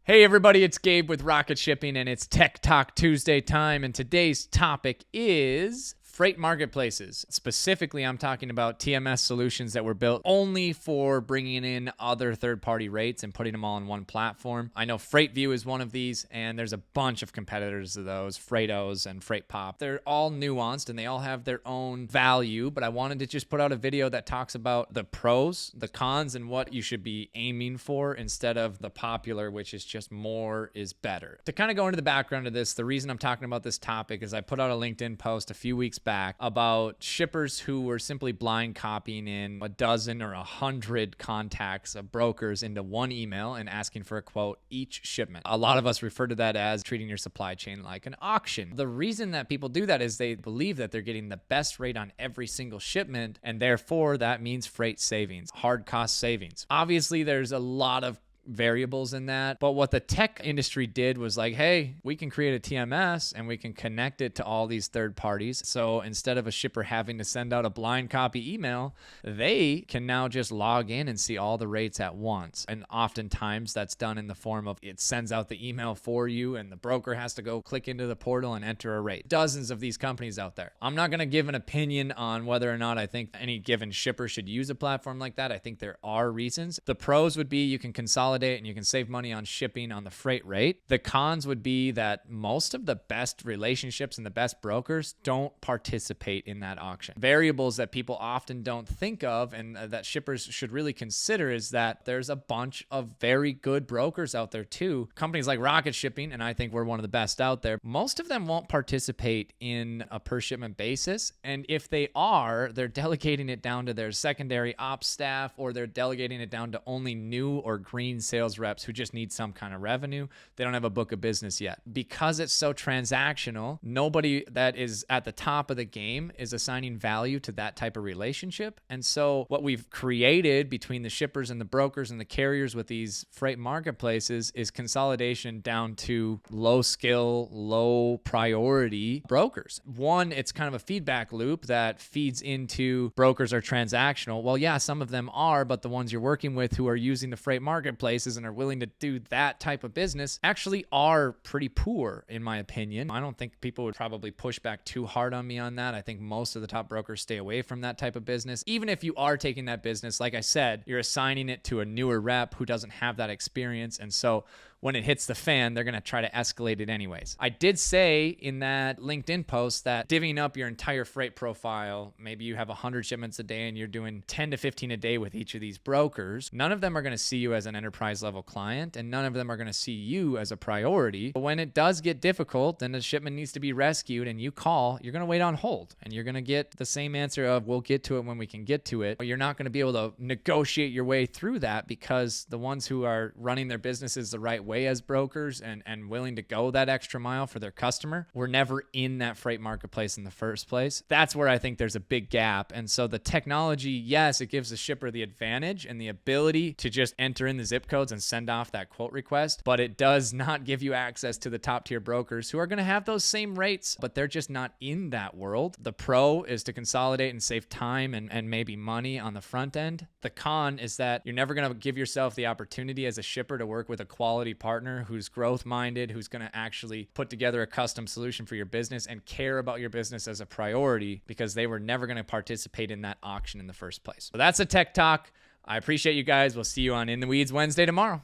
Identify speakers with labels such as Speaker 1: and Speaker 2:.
Speaker 1: Hey everybody, it's Gabe with Rocket Shipping and it's Tech Talk Tuesday time, and today's topic is freight marketplaces. Specifically, I'm talking about TMS solutions that were built only for bringing in other third-party rates and putting them all on one platform. I know FreightView is one of these, and there's a bunch of competitors of those, Freightos and FreightPop. They're all nuanced and they all have their own value, but I wanted to just put out a video that talks about the pros, the cons, and what you should be aiming for instead of the popular, which is just more is better. To kind of go into the background of this, the reason I'm talking about this topic is I put out a LinkedIn post a few weeks back about shippers who were simply blind copying in a dozen or 100 contacts of brokers into one email and asking for a quote each shipment. A lot of us refer to that as treating your supply chain like an auction. The reason that people do that is they believe that they're getting the best rate on every single shipment, and therefore that means freight savings, hard cost savings. Obviously, there's a lot of variables in that, but what the tech industry did was like, hey, we can create a TMS and we can connect it to all these third parties. So instead of a shipper having to send out a blind copy email, they can now just log in and see all the rates at once. And oftentimes that's done in the form of it sends out the email for you and the broker has to go click into the portal and enter a rate. Dozens of these companies out there. I'm not going to give an opinion on whether or not I think any given shipper should use a platform like that. I think there are reasons. The pros would be you can consolidate and you can save money on shipping on the freight rate. The cons would be that most of the best relationships and the best brokers don't participate in that auction. Variables that people often don't think of and that shippers should really consider is that there's a bunch of very good brokers out there too. Companies like Rocket Shipping, and I think we're one of the best out there, most of them won't participate in a per shipment basis. And if they are, they're delegating it down to their secondary ops staff, or they're delegating it down to only new or green sales reps who just need some kind of revenue. They don't have a book of business yet. Because it's so transactional, nobody that is at the top of the game is assigning value to that type of relationship. And so what we've created between the shippers and the brokers and the carriers with these freight marketplaces is consolidation down to low skill, low priority brokers. One, it's kind of a feedback loop that feeds into brokers are transactional. Well, yeah, some of them are, but the ones you're working with who are using the freight marketplaces and are willing to do that type of business actually are pretty poor, in my opinion. I don't think people would probably push back too hard on me on that. I think most of the top brokers stay away from that type of business. Even if you are taking that business, like I said, you're assigning it to a newer rep who doesn't have that experience. And so when it hits the fan, they're going to try to escalate it anyways. I did say in that LinkedIn post that divvying up your entire freight profile, maybe you have 100 shipments a day and you're doing 10 to 15 a day with each of these brokers, none of them are going to see you as an enterprise level client and none of them are going to see you as a priority. But when it does get difficult and the shipment needs to be rescued and you call, you're going to wait on hold and you're going to get the same answer of we'll get to it when we can get to it. But you're not going to be able to negotiate your way through that because the ones who are running their businesses the right way as brokers and willing to go that extra mile for their customer were never in that freight marketplace in the first place. That's where I think there's a big gap. And so the technology, yes, it gives the shipper the advantage and the ability to just enter in the zip codes and send off that quote request, but it does not give you access to the top tier brokers who are going to have those same rates, but they're just not in that world. The pro is to consolidate and save time and maybe money on the front end. The con is that you're never going to give yourself the opportunity as a shipper to work with a quality partner who's growth minded, who's going to actually put together a custom solution for your business and care about your business as a priority because they were never going to participate in that auction in the first place. So that's a tech talk. I appreciate you guys. We'll see you on In the Weeds Wednesday tomorrow.